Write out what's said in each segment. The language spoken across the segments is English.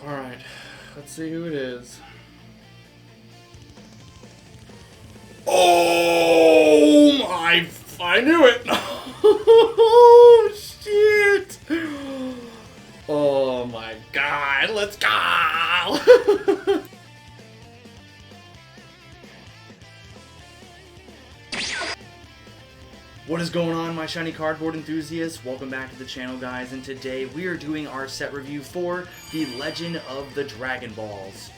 Alright, let's see who it is. Oh my, I knew it! Oh shit! Oh my god, let's go! What is going on, my shiny cardboard enthusiasts? Welcome back to the channel, guys, and today we are doing our set review for The Legend of the Dragon Balls.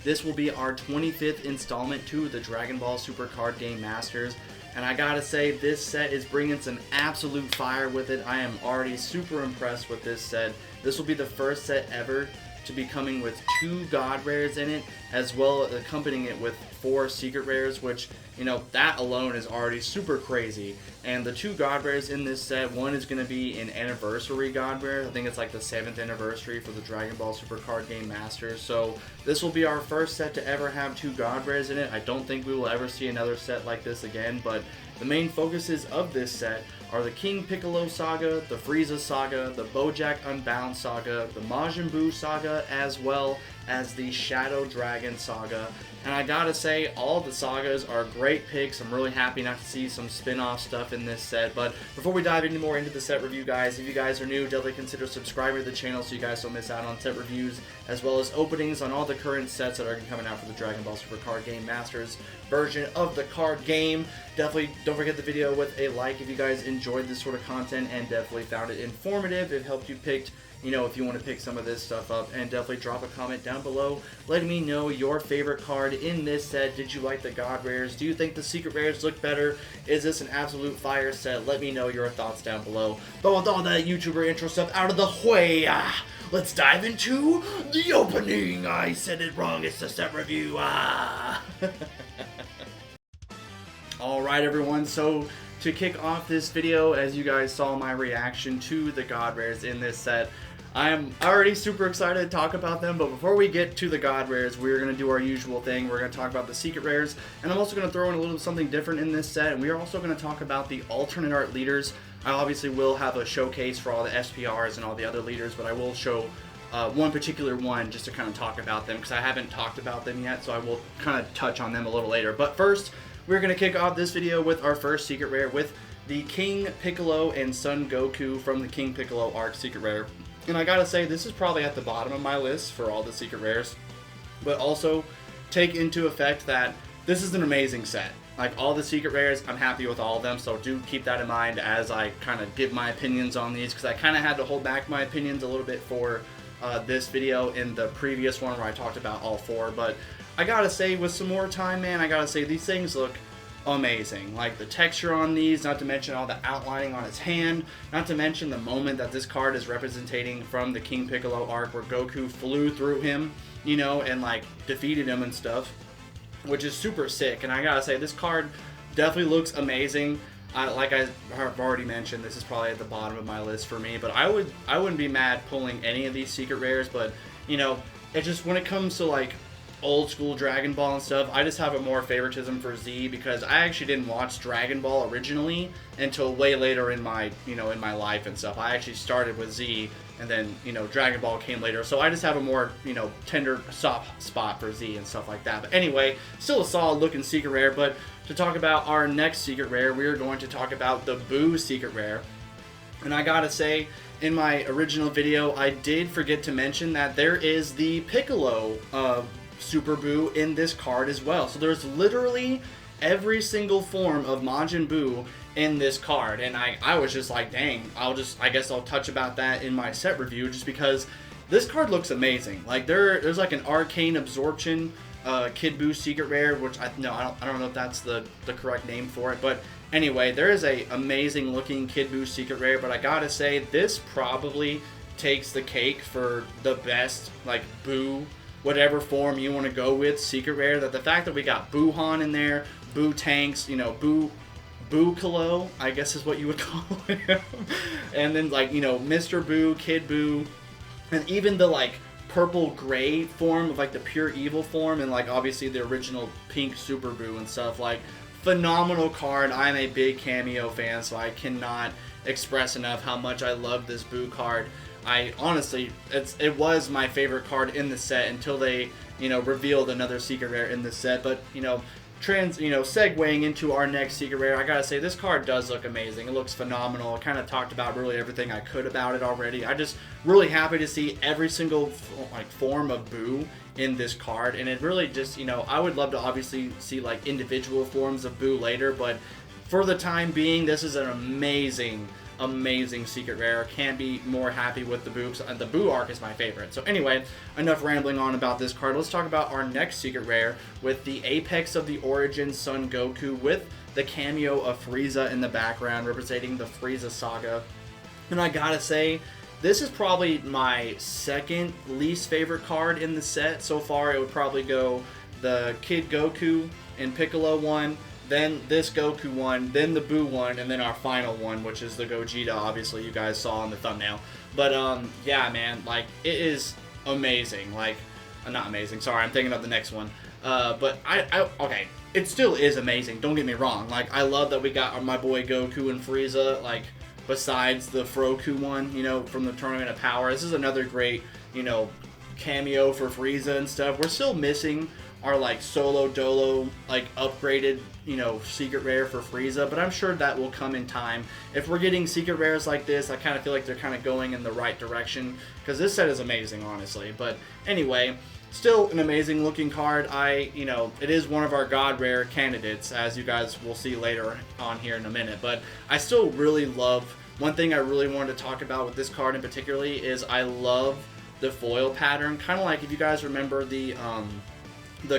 This will be our 25th installment to the Dragon Ball Super Card Game Masters, and I gotta say, this set is bringing some absolute fire with it. I am already super impressed with this set. This will be the first set ever to be coming with 2 God Rares in it, as well as accompanying it with 4 Secret Rares, which, you know, that alone is already super crazy. And the 2 God Rares in this set, one is going to be an anniversary God Rare. I think it's like the 7th anniversary for the Dragon Ball Super Card Game Masters. So this will be our first set to ever have 2 God Rares in it. I don't think we will ever see another set like this again, but the main focuses of this set are the King Piccolo Saga, the Frieza Saga, the Bojack Unbound Saga, the Majin Buu Saga, as well as the Shadow Dragon Saga. And I gotta say, all the sagas are great picks. I'm really happy not to see some spin-off stuff in this set. But before we dive any more into the set review, guys, if you guys are new, definitely consider subscribing to the channel so you guys don't miss out on set reviews, as well as openings on all the current sets that are coming out for the Dragon Ball Super Card Game Masters version of the card game. Definitely don't forget the video with a like if you guys enjoyed this sort of content and definitely found it informative. It helped you pick, you know, if you want to pick some of this stuff up, and definitely drop a comment down below letting me know your favorite card in this set. Did you like the God Rares? Do you think the Secret Rares look better? Is this an absolute fire set? Let me know your thoughts down below. But with all that YouTuber intro stuff out of the way, let's dive into the opening. I said it wrong, it's the set review. Alright everyone, so to kick off this video, as you guys saw my reaction to the God Rares in this set, I am already super excited to talk about them, but before we get to the God Rares, we're going to do our usual thing. We're going to talk about the Secret Rares, and I'm also going to throw in a little something different in this set, and we are also going to talk about the alternate art leaders. I obviously will have a showcase for all the SPRs and all the other leaders, but I will show one particular one just to kind of talk about them, because I haven't talked about them yet, so I will kind of touch on them a little later. But first, we're going to kick off this video with our first Secret Rare, with the King Piccolo and Son Goku from the King Piccolo Arc Secret Rare. And I gotta say, this is probably at the bottom of my list for all the Secret Rares, but also take into effect that this is an amazing set. Like, all the Secret Rares, I'm happy with all of them, so do keep that in mind as I kind of give my opinions on these, because I kind of had to hold back my opinions a little bit for this video in the previous one where I talked about all 4, but I gotta say, with some more time, man, I gotta say, these things look amazing. Like, the texture on these, not to mention all the outlining on his hand, not to mention the moment that this card is representing from the King Piccolo arc where Goku flew through him, you know, and like defeated him and stuff, which is super sick. And I gotta say, this card definitely looks amazing. Like I have already mentioned, this is probably at the bottom of my list for me, but I wouldn't be mad pulling any of these Secret Rares, but, you know, it just, when it comes to like old school Dragon Ball and stuff, I just have a more favoritism for Z, because I actually didn't watch Dragon Ball originally until way later in my, you know, in my life and stuff. I actually started with Z, and then, you know, Dragon Ball came later, so I just have a more, you know, tender soft spot for Z and stuff like that. But anyway, still a solid looking Secret Rare. But to talk about our next Secret Rare, we are going to talk about the Buu Secret Rare. And I gotta say, in my original video, I did forget to mention that there is the Piccolo Super Buu in this card as well. So there's literally every single form of Majin Buu in this card, and I was just like, dang, I guess I'll touch about that in my set review, just because this card looks amazing. Like, there's like an Arcane Absorption Kid Buu Secret Rare, which I don't know if that's the correct name for it, but anyway, there is a amazing looking Kid Buu Secret Rare. But I gotta say, this probably takes the cake for the best, like, Buu, whatever form you want to go with, Secret Rare. That the fact that we got Buuhan in there, Buu Tanks, you know, Buu-Kalo, I guess is what you would call him, and then, like, you know, Mr. Buu, Kid Buu, and even the like purple gray form of like the pure evil form, and like obviously the original pink Super Buu and stuff. Like, phenomenal card. I'm a big Cameo fan, so I cannot express enough how much I love this Buu card. I honestly, it was my favorite card in the set until they, revealed another secret rare in the set. But, segueing into our next secret rare, I gotta say this card does look amazing. It looks phenomenal. I kind of talked about really everything I could about it already. I just really happy to see every single form of Boo in this card, and it really just, I would love to obviously see like individual forms of Boo later, but for the time being, this is an amazing secret rare. Can't be more happy with the Boo. The Boo arc is my favorite. So anyway, enough rambling on about this card. Let's talk about our next secret rare with the Apex of the Origin Son Goku with the cameo of Frieza in the background representing the Frieza saga. And I gotta say, this is probably my second least favorite card in the set. So far, it would probably go the Kid Goku and Piccolo one, then this Goku one, then the Boo one, and then our final one, which is the Gogeta, obviously, you guys saw in the thumbnail. But, yeah, man, like, it is amazing. Like, not amazing, sorry, I'm thinking of the next one. But, okay, it still is amazing, don't get me wrong. Like, I love that we got my boy Goku and Frieza, like, besides the Froku one, from the Tournament of Power. This is another great, cameo for Frieza and stuff. We're still missing our, like, Solo Dolo, like, upgraded, secret rare for Frieza, but I'm sure that will come in time. If we're getting secret rares like this, I kind of feel like they're kind of going in the right direction, because this set is amazing, honestly. But anyway, still an amazing looking card. It is one of our God Rare candidates, as you guys will see later on here in a minute, but I still really love, one thing I really wanted to talk about with this card in particularly is I love the foil pattern, kind of like if you guys remember the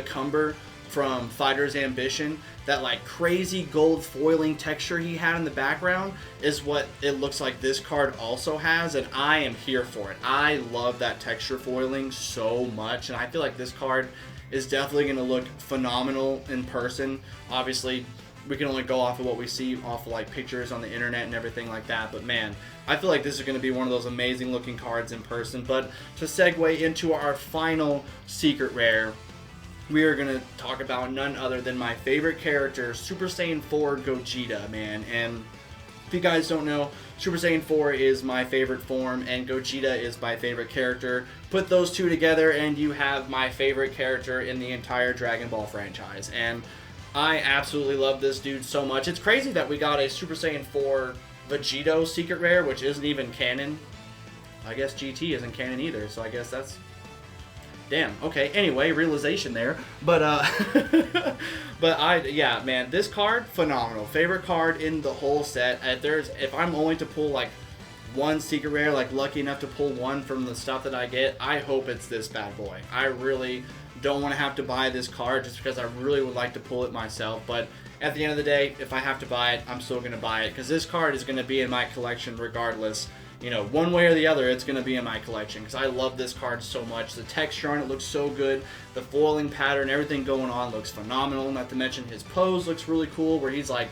Cumber from Fighter's Ambition, that like crazy gold foiling texture he had in the background is what it looks like this card also has, and I am here for it. I love that texture foiling so much, and I feel like this card is definitely going to look phenomenal in person. Obviously, we can only go off of what we see off of like pictures on the internet and everything like that, but man, I feel like this is going to be one of those amazing looking cards in person. But to segue into our final secret rare, we are going to talk about none other than my favorite character, Super Saiyan 4 Gogeta, man. And if you guys don't know, Super Saiyan 4 is my favorite form, and Gogeta is my favorite character. Put those two together, and you have my favorite character in the entire Dragon Ball franchise. And I absolutely love this dude so much. It's crazy that we got a Super Saiyan 4 Vegito secret rare, which isn't even canon. I guess GT isn't canon either, so I guess that's... Damn, okay, anyway, realization there. But, yeah, man, this card, phenomenal. Favorite card in the whole set. If I'm only to pull, like, one secret rare, like, lucky enough to pull one from the stuff that I get, I hope it's this bad boy. I really don't want to have to buy this card just because I really would like to pull it myself. But at the end of the day, if I have to buy it, I'm still going to buy it, because this card is going to be in my collection regardless. One way or the other, it's going to be in my collection, because I love this card so much. The texture on it looks so good. The foiling pattern, everything going on looks phenomenal. Not to mention his pose looks really cool, where he's like,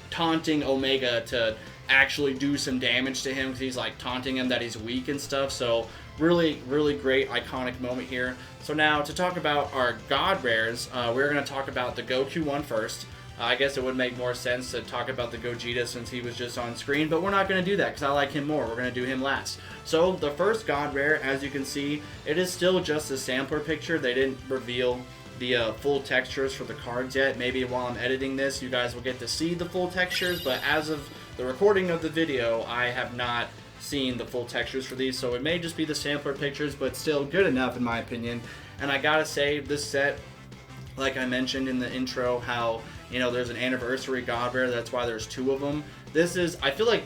taunting Omega to actually do some damage to him, because he's like taunting him that he's weak and stuff. So really, really great iconic moment here. So now to talk about our God Rares, we're going to talk about the Goku one first. I guess it would make more sense to talk about the Gogeta since he was just on screen, but we're not going to do that because I like him more. We're going to do him last. So the first God Rare, as you can see, it is still just a sampler picture. They didn't reveal the full textures for the cards yet. Maybe while I'm editing this, you guys will get to see the full textures, but as of the recording of the video, I have not seen the full textures for these, so it may just be the sampler pictures, but still good enough in my opinion. And I gotta say, this set, like I mentioned in the intro, how there's an anniversary God Rare, that's why there's two of them. This is, I feel like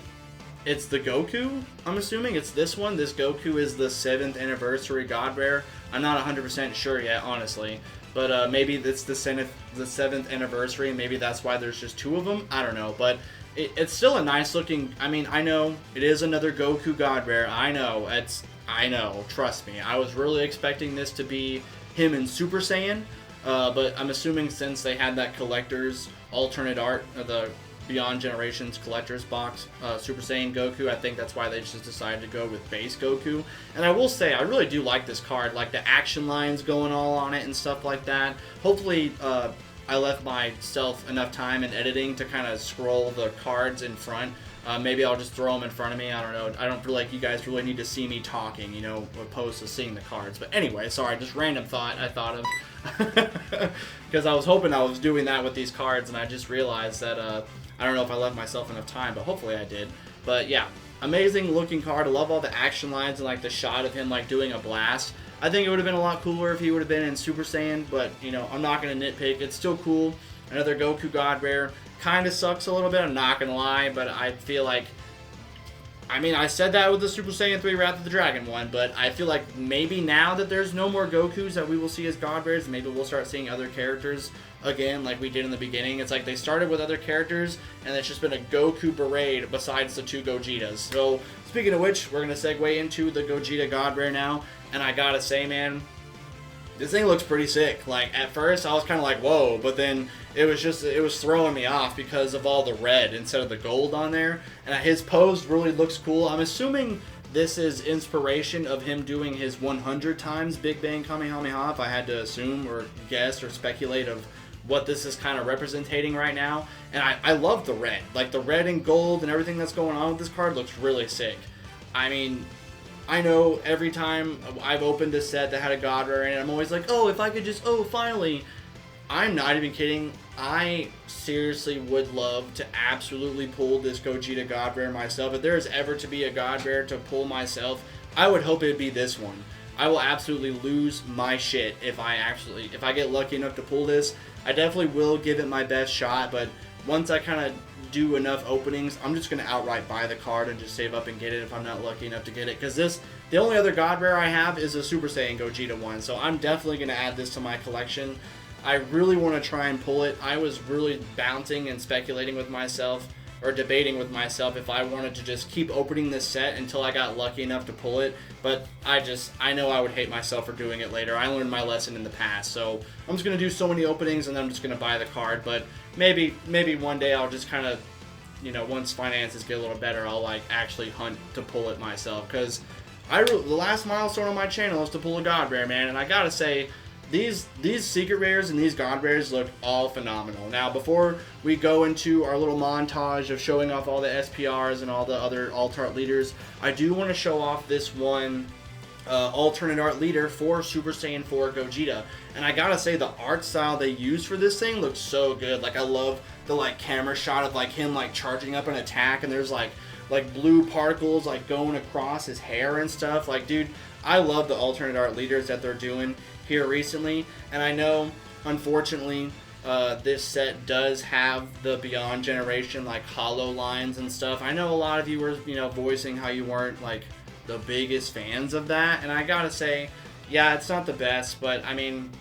it's the Goku, I'm assuming it's this one. This Goku is the 7th anniversary God Rare. I'm not 100% sure yet, honestly, but maybe it's the 7th anniversary, and maybe that's why there's just two of them. I don't know, but it's still a nice looking, I know it is another Goku God Rare. I know, trust me. I was really expecting this to be him in Super Saiyan. But I'm assuming since they had that collector's alternate art, the Beyond Generations collector's box, Super Saiyan Goku, I think that's why they just decided to go with base Goku. And I will say, I really do like this card, like the action lines going all on it and stuff like that. Hopefully, I left myself enough time in editing to kind of scroll the cards in front Maybe I'll just throw them in front of me. I don't know. I don't feel like you guys really need to see me talking, you know, opposed to seeing the cards. But anyway, sorry, just random thought I thought of. Because I was hoping I was doing that with these cards, and I just realized that I don't know if I left myself enough time, but hopefully I did. But yeah, amazing looking card. I love all the action lines and like the shot of him like doing a blast. I think it would have been a lot cooler if he would have been in Super Saiyan, but you know, I'm not going to nitpick. It's still cool. Another Goku God Rare. Kind of sucks a little bit, I'm not going to lie, but I feel like, I mean, I said that with the Super Saiyan 3 Wrath of the Dragon one, but I feel like maybe now that there's no more Gokus that we will see as God Rares, maybe we'll start seeing other characters again like we did in the beginning. It's like they started with other characters, and it's just been a Goku parade besides the 2 Gogetas. So, speaking of which, we're going to segue into the Gogeta God Rare now, and I gotta say, man, this thing looks pretty sick. Like, at first, I was kind of like, whoa, but then it was throwing me off because of all the red instead of the gold on there. And his pose really looks cool. I'm assuming this is inspiration of him doing his 100 times Big Bang Kamehameha, if I had to assume or guess or speculate of what this is kind of representing right now. And I love the red. Like, the red and gold and everything that's going on with this card looks really sick. I mean, I know every time I've opened a set that had a God Rare in it, I'm always like, oh, if I could just, oh, finally. I'm not even kidding. I seriously would love to absolutely pull this Gogeta God Rare myself. If there is ever to be a God Rare to pull myself, I would hope it would be this one. I will absolutely lose my shit if I get lucky enough to pull this. I definitely will give it my best shot, but once I kind of do enough openings, I'm just going to outright buy the card and just save up and get it if I'm not lucky enough to get it. Because the only other God Rare I have is a Super Saiyan Gogeta one, so I'm definitely going to add this to my collection. I really want to try and pull it. I was really bouncing and speculating with myself, or debating with myself, if I wanted to just keep opening this set until I got lucky enough to pull it. But I know I would hate myself for doing it later. I learned my lesson in the past, so I'm just going to do so many openings and then I'm just going to buy the card. But maybe one day I'll just kind of, you know, once finances get a little better, I'll like actually hunt to pull it myself. Because the last milestone on my channel is to pull a God Rare, man, and I gotta say, these secret rares and these God Rares look all phenomenal. Now, before we go into our little montage of showing off all the SPRs and all the other alt art leaders, I do want to show off this one alternate art leader for Super Saiyan 4 Gogeta. And I gotta say, the art style they use for this thing looks so good. Like, I love the like camera shot of like him like charging up an attack, and there's like blue particles like going across his hair and stuff. Like, dude, I love the alternate art leaders that they're doing here recently. And I know, unfortunately, this set does have the Beyond Generation like hollow lines and stuff. I know a lot of you were, you know, voicing how you weren't like the biggest fans of that, and I gotta say, yeah, it's not the best, but I mean,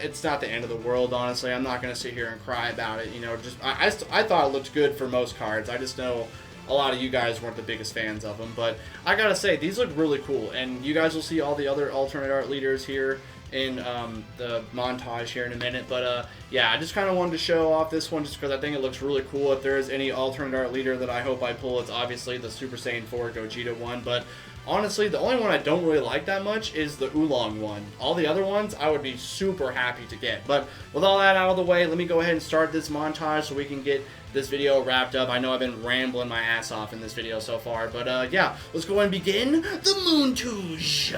it's not the end of the world, honestly. I'm not gonna sit here and cry about it, you know. Just I thought it looked good for most cards. I just know a lot of you guys weren't the biggest fans of them, but I gotta say, these look really cool, and you guys will see all the other alternate art leaders here in the montage here in a minute. But yeah, I just kind of wanted to show off this one just because I think it looks really cool. If there is any alternate art leader that I hope I pull, it's obviously the Super Saiyan 4 Gogeta one. But honestly, the only one I don't really like that much is the Oolong one. All the other ones I would be super happy to get. But with all that out of the way, let me go ahead and start this montage so we can get this video wrapped up. I know I've been rambling my ass off in this video so far, but yeah, let's go and begin the montage.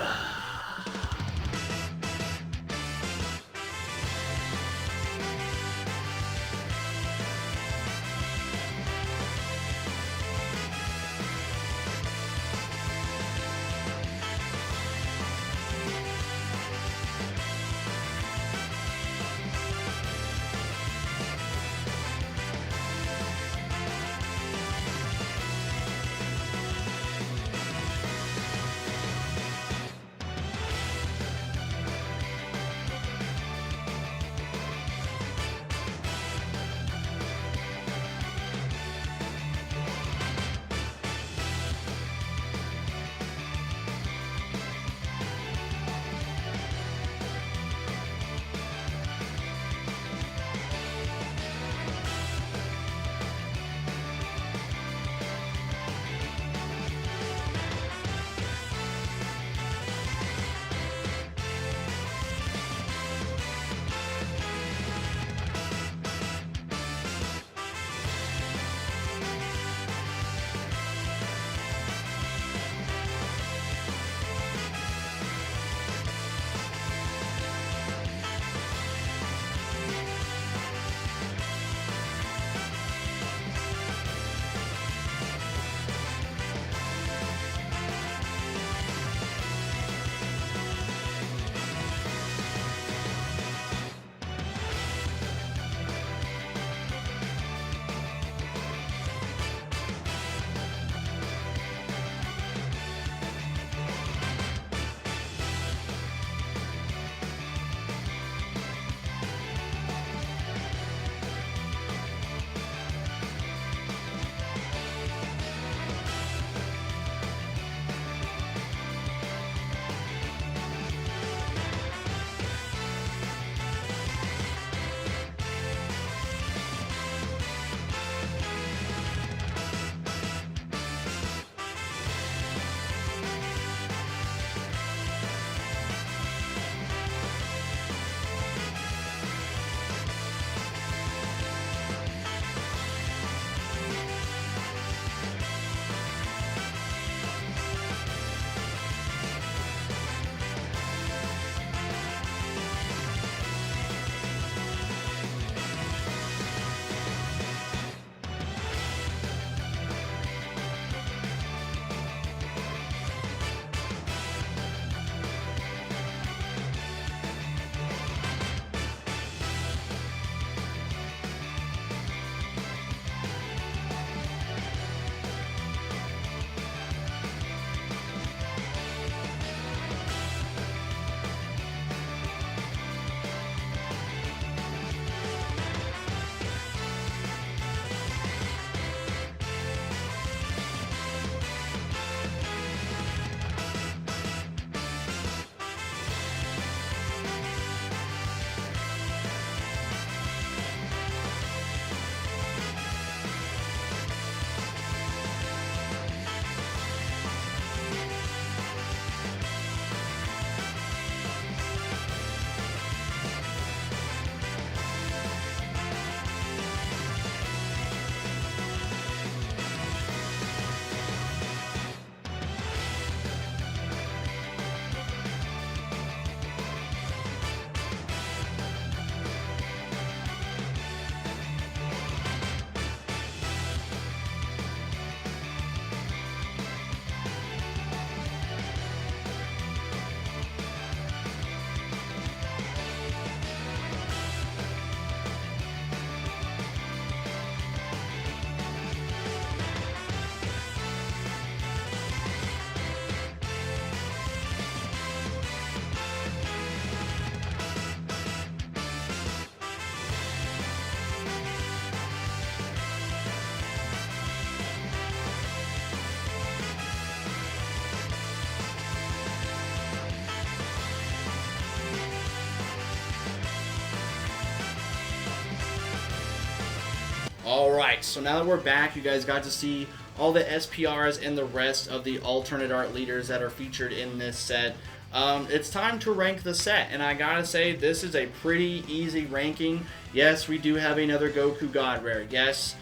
Alright, so now that we're back, you guys got to see all the SPRs and the rest of the alternate art leaders that are featured in this set. It's time to rank the set, and I gotta say, this is a pretty easy ranking. Yes, we do have another Goku God Rare. Yes,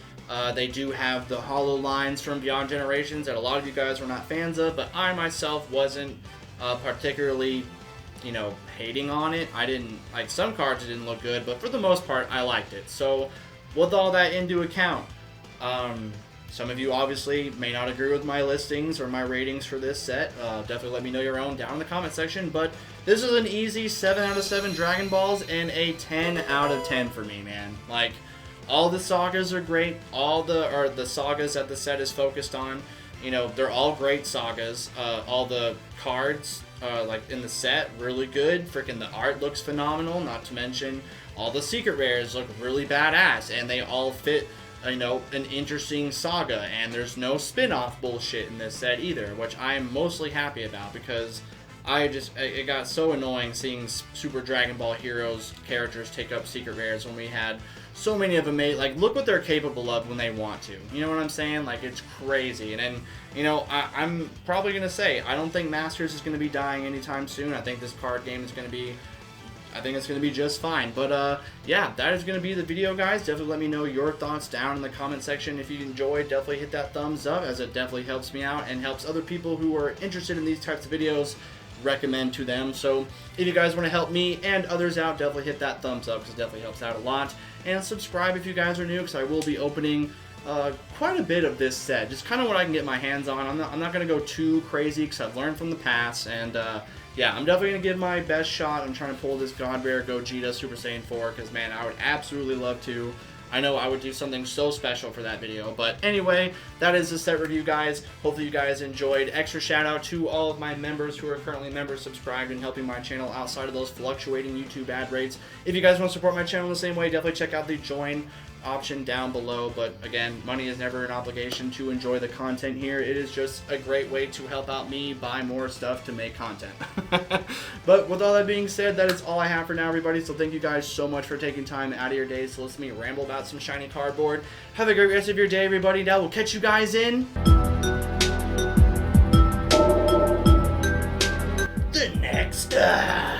they do have the hollow lines from Beyond Generations that a lot of you guys were not fans of, but I myself wasn't particularly, you know, hating on it. I didn't like some cards, it didn't look good, but for the most part, I liked it. So, with all that into account, some of you obviously may not agree with my listings or my ratings for this set. Definitely let me know your own down in the comment section. But this is an easy 7 out of 7 Dragon Balls and a 10 out of 10 for me, man. Like, all the sagas are great. All the sagas that the set is focused on, you know, they're all great sagas. All the cards, like in the set, really good. Freaking the art looks phenomenal. Not to mention, all the secret rares look really badass, and they all fit, you know, an interesting saga, and there's no spin-off bullshit in this set either, which I'm mostly happy about, because it got so annoying seeing Super Dragon Ball Heroes characters take up secret rares when we had so many of them made. Like, look what they're capable of when they want to. You know what I'm saying? Like, it's crazy. And then, you know, I'm probably going to say, I don't think Masters is going to be dying anytime soon. I think this card game is going to be, I think it's going to be just fine. But, yeah, that is going to be the video, guys. Definitely let me know your thoughts down in the comment section. If you enjoyed, definitely hit that thumbs up, as it definitely helps me out and helps other people who are interested in these types of videos recommend to them. So if you guys want to help me and others out, definitely hit that thumbs up, because it definitely helps out a lot. And subscribe if you guys are new, because I will be opening quite a bit of this set. Just kind of what I can get my hands on. I'm not going to go too crazy, because I've learned from the past. And yeah, I'm definitely going to give my best shot on trying to pull this God Rare Gogeta Super Saiyan 4, because, man, I would absolutely love to. I know I would do something so special for that video. But anyway, that is the set review, guys. Hopefully you guys enjoyed. Extra shout out to all of my members who are currently members subscribed and helping my channel outside of those fluctuating YouTube ad rates. If you guys want to support my channel the same way, definitely check out the join option down below. But again, money is never an obligation to enjoy the content here. It is just a great way to help out me buy more stuff to make content. But with all that being said, that is all I have for now, everybody. So thank you guys so much for taking time out of your days to listen to me ramble about some shiny cardboard. Have a great rest of your day, everybody. Now we'll catch you guys in the next time.